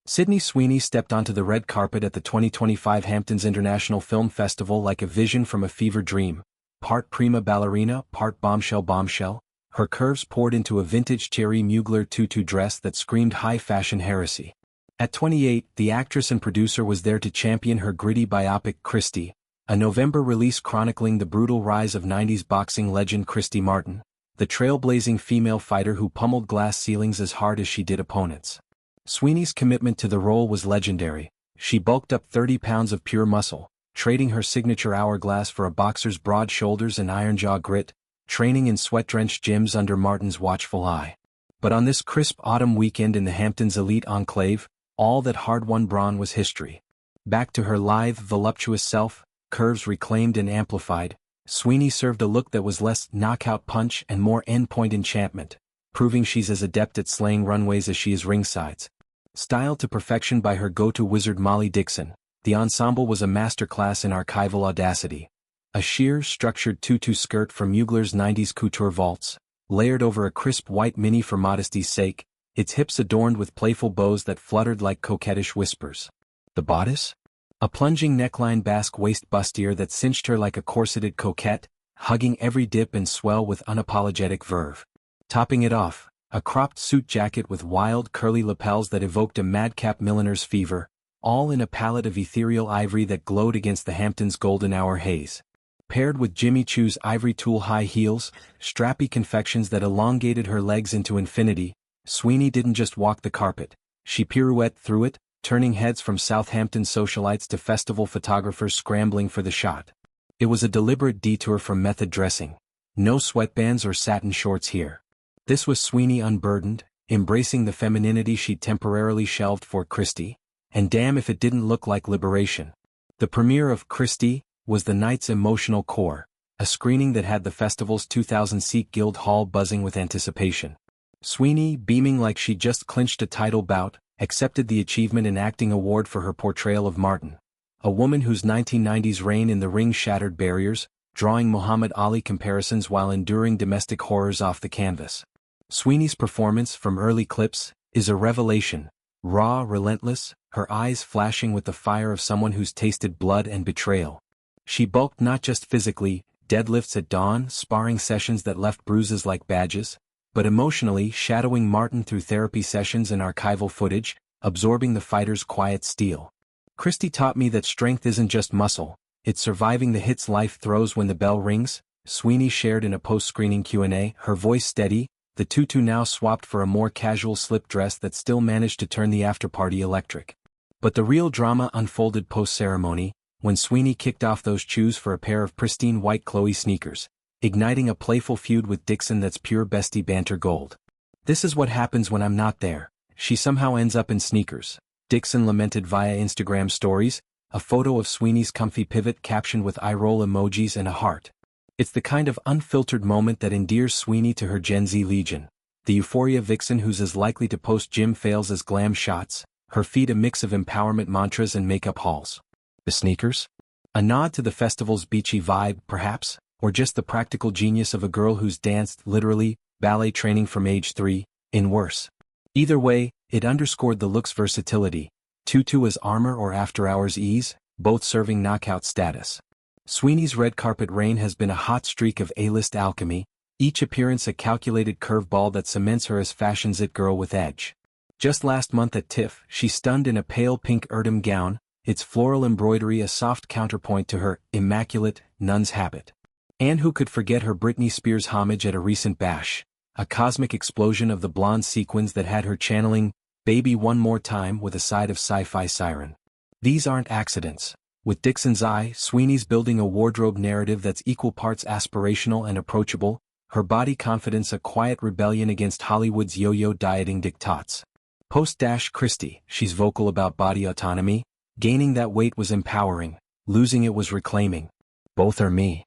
Sydney Sweeney stepped onto the red carpet at the 2025 Hamptons International Film Festival like a vision from a fever dream. Part prima ballerina, part bombshell, her curves poured into a vintage Thierry Mugler tutu dress that screamed high fashion heresy. At 28, the actress and producer was there to champion her gritty biopic Christy, a November release chronicling the brutal rise of 90s boxing legend Christy Martin, the trailblazing female fighter who pummeled glass ceilings as hard as she did opponents. Sweeney's commitment to the role was legendary. She bulked up 30 pounds of pure muscle, trading her signature hourglass for a boxer's broad shoulders and iron-jaw grit, training in sweat-drenched gyms under Martin's watchful eye. But on this crisp autumn weekend in the Hamptons elite enclave, all that hard-won brawn was history. Back to her lithe, voluptuous self, curves reclaimed and amplified, Sweeney served a look that was less knockout punch and more endpoint enchantment, proving she's as adept at slaying runways as she is ringsides. Styled to perfection by her go-to wizard Molly Dickson, the ensemble was a masterclass in archival audacity. A sheer, structured tutu skirt from Mugler's 90s couture vaults, layered over a crisp white mini for modesty's sake, its hips adorned with playful bows that fluttered like coquettish whispers. The bodice? A plunging neckline basque waist bustier that cinched her like a corseted coquette, hugging every dip and swell with unapologetic verve. Topping it off, a cropped suit jacket with wild curly lapels that evoked a madcap milliner's fever, all in a palette of ethereal ivory that glowed against the Hamptons' golden hour haze. Paired with Jimmy Choo's ivory tulle high heels, strappy confections that elongated her legs into infinity, Sweeney didn't just walk the carpet, she pirouetted through it, turning heads from Southampton socialites to festival photographers scrambling for the shot. It was a deliberate detour from method dressing. No sweatbands or satin shorts here. This was Sweeney unburdened, embracing the femininity she'd temporarily shelved for Christy, and damn if it didn't look like liberation. The premiere of Christy was the night's emotional core, a screening that had the festival's 2,000-seat guild hall buzzing with anticipation. Sweeney, beaming like she'd just clinched a title bout, accepted the Achievement in Acting award for her portrayal of Martin, a woman whose 1990s reign in the ring shattered barriers, drawing Muhammad Ali comparisons while enduring domestic horrors off the canvas. Sweeney's performance, from early clips, is a revelation, raw, relentless, her eyes flashing with the fire of someone who's tasted blood and betrayal. She bulked not just physically, deadlifts at dawn, sparring sessions that left bruises like badges, but emotionally shadowing Martin through therapy sessions and archival footage, absorbing the fighter's quiet steel. Christy taught me that strength isn't just muscle, it's surviving the hits life throws when the bell rings, Sweeney shared in a post-screening Q&A, her voice steady, the tutu now swapped for a more casual slip dress that still managed to turn the after-party electric. But the real drama unfolded post-ceremony, when Sweeney kicked off those shoes for a pair of pristine white Chloé sneakers, igniting a playful feud with Dickson that's pure bestie banter gold. "This is what happens when I'm not there. She somehow ends up in sneakers," Dickson lamented via Instagram stories, a photo of Sweeney's comfy pivot captioned with eye-roll emojis and a heart. It's the kind of unfiltered moment that endears Sweeney to her Gen Z legion, the Euphoria vixen who's as likely to post gym fails as glam shots, her feed a mix of empowerment mantras and makeup hauls. The sneakers? A nod to the festival's beachy vibe, perhaps, or just the practical genius of a girl who's danced, literally, ballet training from age 3, in worse. Either way, it underscored the look's versatility, tutu as armor or after-hours ease, both serving knockout status. Sweeney's red carpet reign has been a hot streak of A-list alchemy, each appearance a calculated curveball that cements her as fashion's it girl with edge. Just last month at TIFF, she stunned in a pale pink ermine gown, its floral embroidery a soft counterpoint to her immaculate nun's habit. And who could forget her Britney Spears homage at a recent bash, a cosmic explosion of the blonde sequins that had her channeling Baby One More Time with a side of sci-fi siren. These aren't accidents. With Dickson's eye, Sweeney's building a wardrobe narrative that's equal parts aspirational and approachable, her body confidence a quiet rebellion against Hollywood's yo-yo dieting diktats. Post-Christy, she's vocal about body autonomy, gaining that weight was empowering, losing it was reclaiming. Both are me.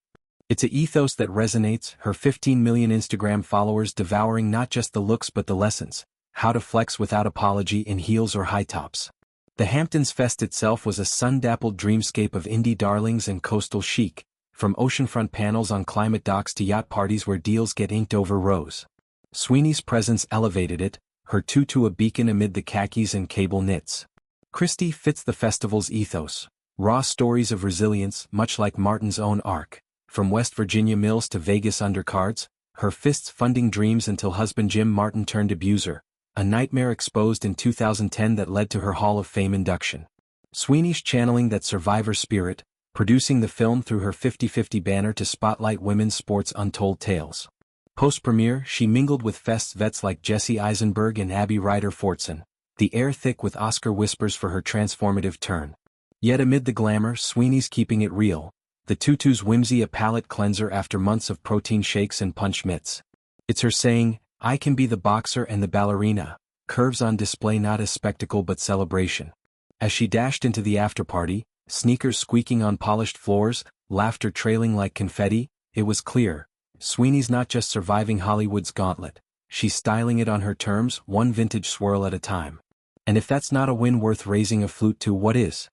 It's a ethos that resonates, her 15 million Instagram followers devouring not just the looks but the lessons, how to flex without apology in heels or high tops. The Hamptons Fest itself was a sun-dappled dreamscape of indie darlings and coastal chic, from oceanfront panels on climate docks to yacht parties where deals get inked over rose. Sweeney's presence elevated it, her tutu a beacon amid the khakis and cable knits. Christy fits the festival's ethos. Raw stories of resilience, much like Martin's own arc. From West Virginia mills to Vegas undercards, her fists funding dreams until husband Jim Martin turned abuser. A nightmare exposed in 2010 that led to her Hall of Fame induction. Sweeney's channeling that survivor spirit, producing the film through her 50/50 banner to spotlight women's sports' untold tales. Post-premiere, she mingled with Fest's vets like Jesse Eisenberg and Abby Ryder-Fortson, the air thick with Oscar whispers for her transformative turn. Yet amid the glamour, Sweeney's keeping it real. The Tutu's whimsy a palate cleanser after months of protein shakes and punch mitts. It's her saying, "I can be the boxer and the ballerina," curves on display not as spectacle but celebration. As she dashed into the after-party, sneakers squeaking on polished floors, laughter trailing like confetti, it was clear. Sweeney's not just surviving Hollywood's gauntlet, she's styling it on her terms, one vintage swirl at a time. And if that's not a win worth raising a flute to, what is?